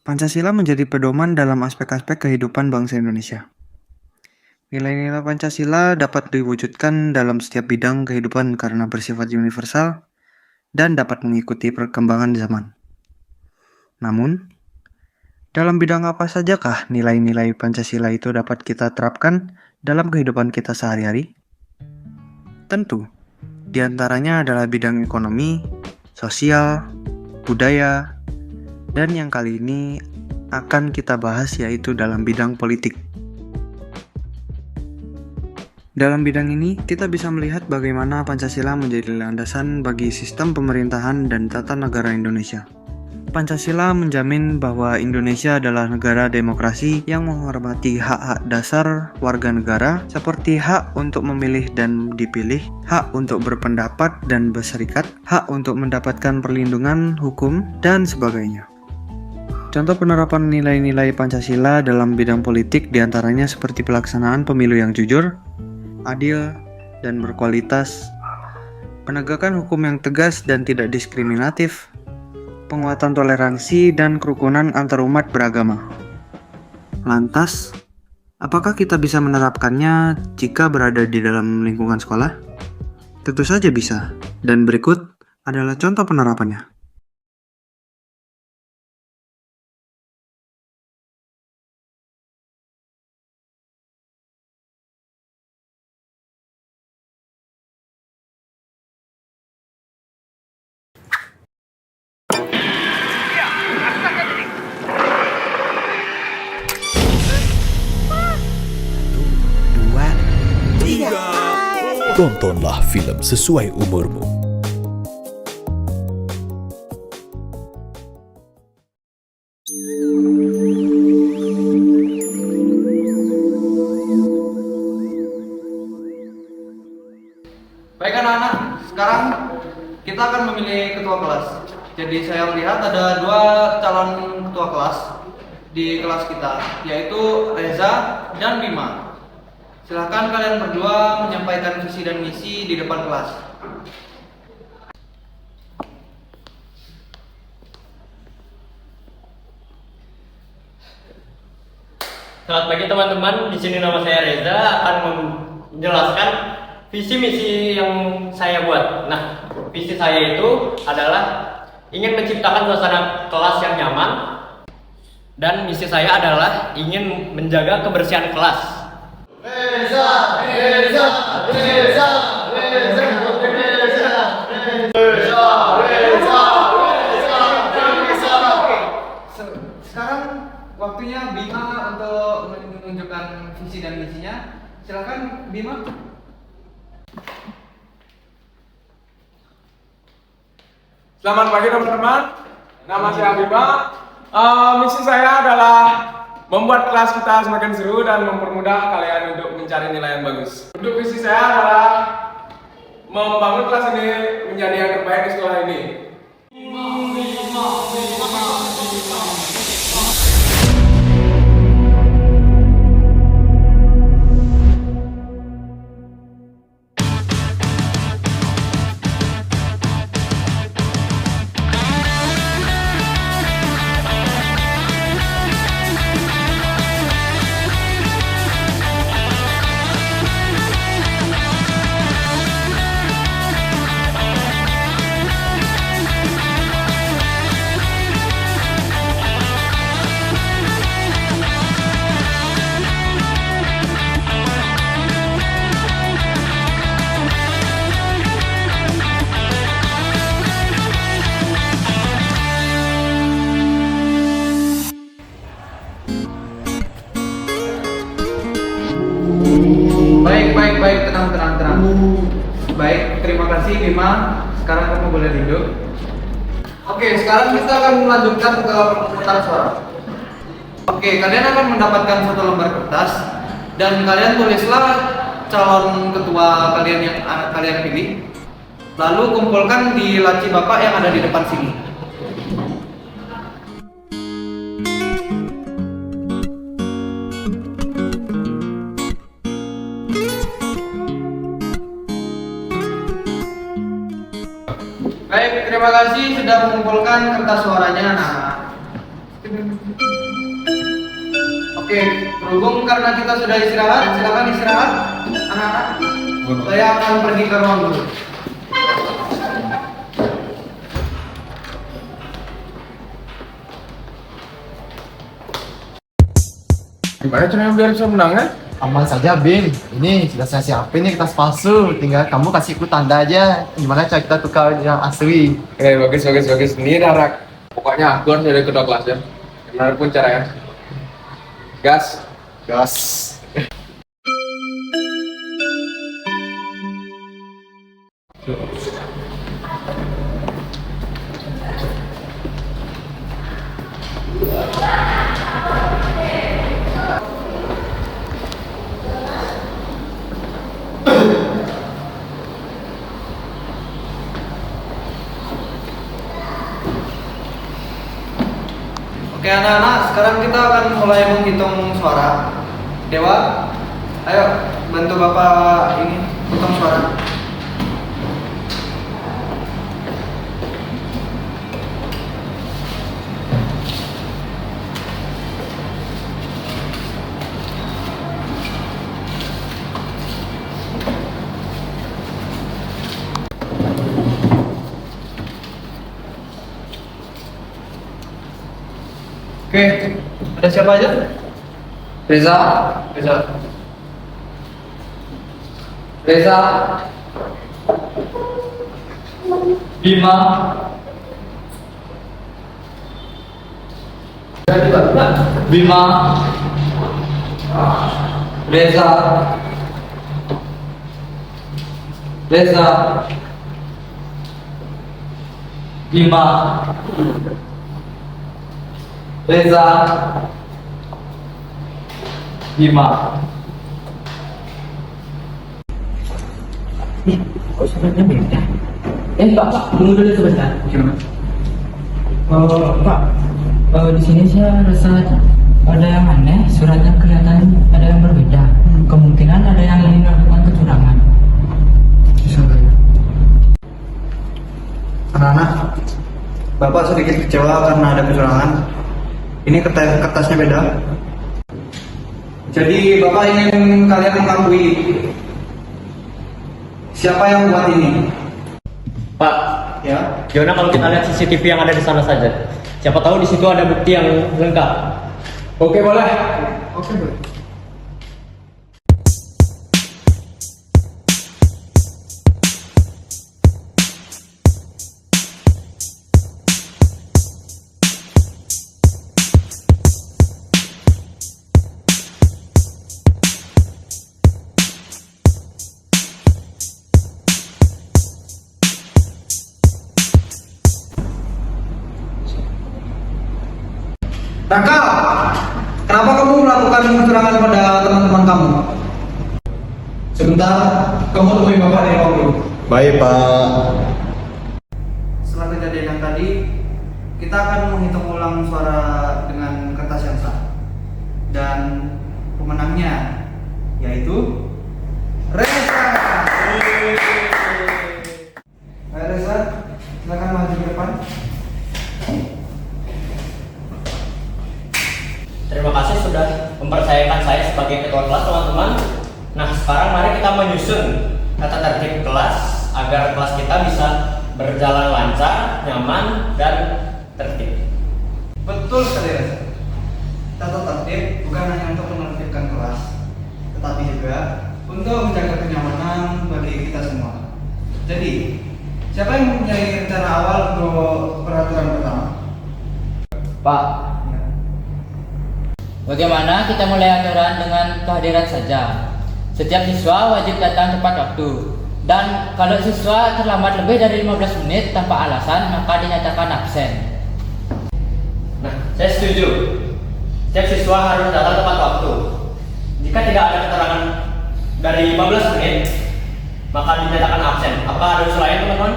Pancasila menjadi pedoman dalam aspek-aspek kehidupan bangsa Indonesia. Nilai-nilai Pancasila dapat diwujudkan dalam setiap bidang kehidupan karena bersifat universal dan dapat mengikuti perkembangan zaman. Namun, dalam bidang apa sajakah nilai-nilai Pancasila itu dapat kita terapkan dalam kehidupan kita sehari-hari? Tentu, diantaranya adalah bidang ekonomi, sosial, budaya, dan yang kali ini akan kita bahas yaitu dalam bidang politik. Dalam bidang ini, kita bisa melihat bagaimana Pancasila menjadi landasan bagi sistem pemerintahan dan tata negara Indonesia. Pancasila menjamin bahwa Indonesia adalah negara demokrasi yang menghormati hak-hak dasar warga negara seperti hak untuk memilih dan dipilih, hak untuk berpendapat dan berserikat, hak untuk mendapatkan perlindungan hukum, dan sebagainya. Contoh penerapan nilai-nilai Pancasila dalam bidang politik diantaranya seperti pelaksanaan pemilu yang jujur, adil, dan berkualitas, penegakan hukum yang tegas dan tidak diskriminatif, penguatan toleransi dan kerukunan antarumat beragama. Lantas, apakah kita bisa menerapkannya jika berada di dalam lingkungan sekolah? Tentu saja bisa, dan berikut adalah contoh penerapannya. Tontonlah film sesuai umurmu. Baik anak-anak, sekarang kita akan memilih ketua kelas. Jadi saya melihat ada dua calon ketua kelas di kelas kita, yaitu Reza dan Bima. Silahkan kalian berdua menyampaikan visi dan misi di depan kelas. Selamat pagi teman-teman. Di sini nama saya Reza akan menjelaskan visi misi yang saya buat. Nah, visi saya itu adalah ingin menciptakan suasana kelas yang nyaman, dan misi saya adalah ingin menjaga kebersihan kelas. Reza, Reza, Reza, Reza, Reza, Reza, Reza, Reza. Sekarang waktunya Bima untuk menunjukkan visi dan misinya. Silakan Bima. Selamat pagi teman-teman, nama saya Bima. Misi saya adalah membuat kelas kita semakin seru dan mempermudah kalian untuk mencari nilai yang bagus. Untuk visi saya adalah membangun kelas ini menjadi yang terbaik di sekolah ini. Baik, tenang. Baik, terima kasih Bima. Sekarang kamu boleh duduk. Oke, sekarang kita akan melanjutkan ke pemungutan suara. Oke, kalian akan mendapatkan satu lembar kertas dan kalian tulislah calon ketua kalian yang kalian pilih. Lalu kumpulkan di laci Bapak yang ada di depan sini. Baik, terima kasih sudah mengumpulkan kertas suaranya. Nah, Oke, berhubung karena kita sudah istirahat, silakan istirahat anak-anak. Saya akan pergi ke ruang guru. Gimana caranya biar bisa menang ya? Aman saja, Bim. Ini sudah saya siapin nih kertas palsu. Tinggal kamu kasih aku tanda aja. Gimana cara kita tukar yang asli? Bagus. Ini Darak. Pokoknya aku harus jadi ketua kelas ya. Gimana pun caranya. Gas. Gas. Oke anak-anak, sekarang kita akan mulai menghitung suara. Dewa, ayo bantu bapak ini hitung suara. Oke, ada siapa aja? Reza. Bima. Pak, tunggu dulu sebentar. Pak, di sini saya rasa ada yang aneh. Suratnya kelihatan ada yang berbeda. Kemungkinan ada yang ingin melakukan kecurangan. Anak-anak, Bapak sedikit kecewa karena ada kecurangan. Ini kertasnya beda. Jadi Bapak ingin kalian mengakui siapa yang buat ini? Pak, Ya. gimana kalau kita lihat CCTV yang ada di sana saja? Siapa tahu di situ ada bukti yang lengkap. Oke, boleh. Oke, boleh. Raka, kenapa kamu melakukan kecurangan pada teman-teman kamu? Sebentar, kamu temui Bapak di ruang guru. Baik, Pak. Setelah kejadian yang tadi, kita akan menghitung ulang suara dengan kertas yang sah. Dan pemenangnya yaitu Reza. Ayo Reza, silakan maju ke depan. Terima kasih sudah mempercayakan saya sebagai ketua kelas, teman-teman. Nah, sekarang mari kita menyusun tata tertib kelas agar kelas kita bisa berjalan lancar, nyaman, dan tertib. Betul sekali Reza. Tata tertib bukan hanya untuk menertibkan kelas, tetapi juga untuk menjaga kenyamanan bagi kita semua. Jadi, siapa yang mempunyai rencana awal untuk peraturan pertama? Pak, bagaimana kita mulai aturan dengan kehadiran saja? Setiap siswa wajib datang tepat waktu. Dan kalau siswa terlambat lebih dari 15 menit tanpa alasan, maka dinyatakan absen. Nah, saya setuju. Setiap siswa harus datang tepat waktu. Jika tidak ada keterangan dari 15 menit, maka dinyatakan absen. Apa ada usul lain, teman-teman?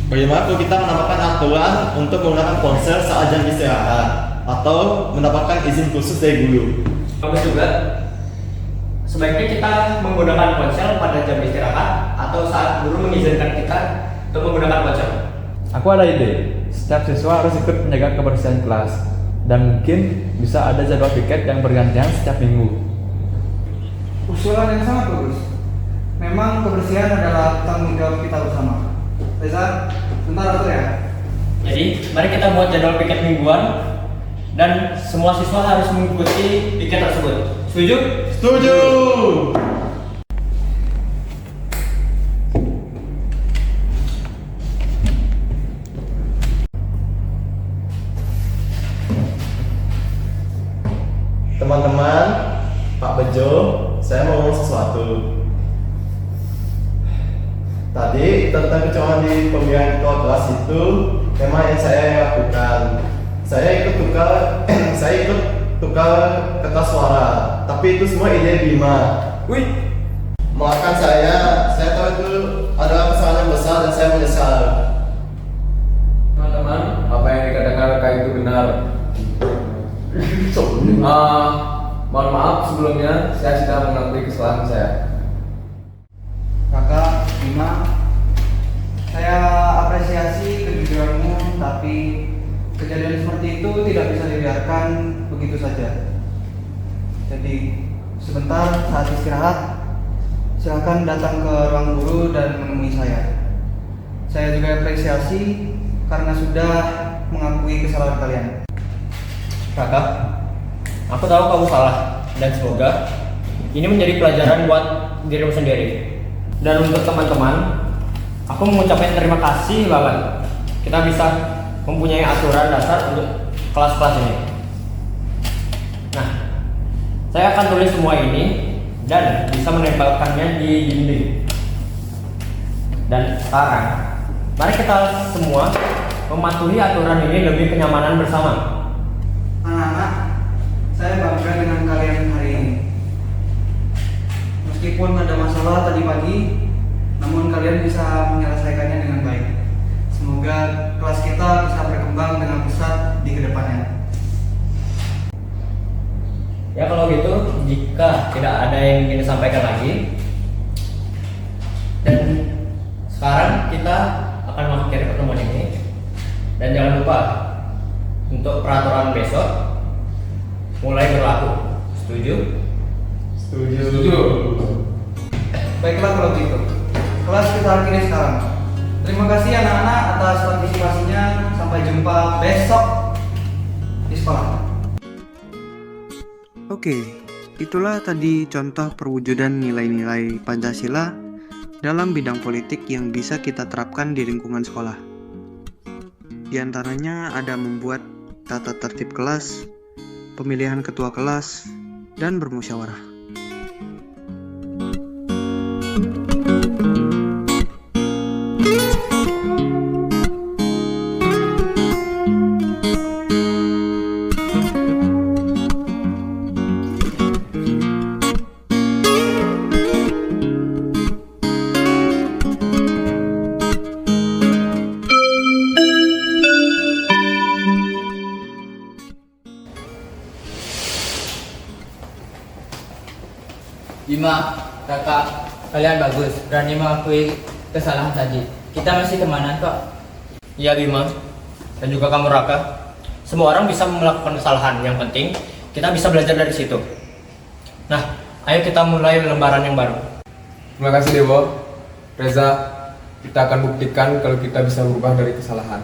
Bagaimana kalau kita menambahkan aturan untuk menggunakan ponsel saat jam istirahat atau mendapatkan izin khusus dari guru? Bagus juga. Sebaiknya kita menggunakan ponsel pada jam istirahat atau saat guru mengizinkan kita untuk menggunakan ponsel. Aku ada ide. Setiap siswa harus ikut menjaga kebersihan kelas. dan mungkin bisa ada jadwal piket yang bergantian setiap minggu. Usulan yang sangat bagus. Memang kebersihan adalah tanggung jawab kita bersama. Reza, bentar atur ya. Jadi, mari kita buat jadwal piket mingguan dan semua siswa harus mengikuti piket tersebut. Setuju? Setuju. Teman-teman, Pak Bejo, saya mau ngomong sesuatu. Tadi tentang kecurangan di pemilihan ketua kelas itu memang yang saya lakukan. Saya ikut tukar kertas suara, tapi itu semua ide Bima. Wih, Maafkan saya tahu itu adalah kesalahan yang besar dan saya menyesal. teman-teman, apa yang dikatakan Kak itu benar. Mohon maaf sebelumnya, saya sudah mengakui kesalahan saya. Kakak, Bima, saya apresiasi kejujuranmu, tapi kejadian seperti itu tidak bisa dibiarkan begitu saja. Jadi, sebentar saat istirahat, silakan datang ke ruang guru dan menemui saya. Saya juga apresiasi karena sudah mengakui kesalahan kalian. Kakak, aku tahu kamu salah dan semoga ini menjadi pelajaran buat dirimu sendiri. Dan untuk teman-teman, aku mengucapkan terima kasih banget. Kita bisa mempunyai aturan dasar untuk kelas-kelas ini. Nah, saya akan tulis semua ini dan bisa menempelkannya di dinding. Dan sekarang, mari kita semua mematuhi aturan ini demi kenyamanan bersama. Anak-anak, saya bangga dengan kalian hari ini. Meskipun ada masalah tadi pagi, namun kalian bisa menyelesaikannya dengan baik. Semoga kelas kita bisa berkembang dengan pesat di kedepannya. Ya kalau gitu, jika tidak ada yang ingin disampaikan lagi, dan sekarang kita akan mengakhiri pertemuan ini. Dan jangan lupa untuk peraturan besok mulai berlaku. Setuju? Setuju. Baiklah kalau gitu, kelas kita akhiri sekarang. Terima kasih anak-anak atas partisipasinya. Sampai jumpa besok di sekolah. Oke, itulah tadi contoh perwujudan nilai-nilai Pancasila dalam bidang politik yang bisa kita terapkan di lingkungan sekolah. Di antaranya ada membuat tata tertib kelas, pemilihan ketua kelas, dan bermusyawarah. Bima, Kakak, kalian bagus, berani mengakui kesalahan tadi. Kita masih temanan kok. Iya Bima, dan juga kamu Raka. Semua orang bisa melakukan kesalahan, yang penting kita bisa belajar dari situ. Nah, ayo kita mulai lembaran yang baru. Terima kasih Dewo. Reza, kita akan buktikan kalau kita bisa berubah dari kesalahan.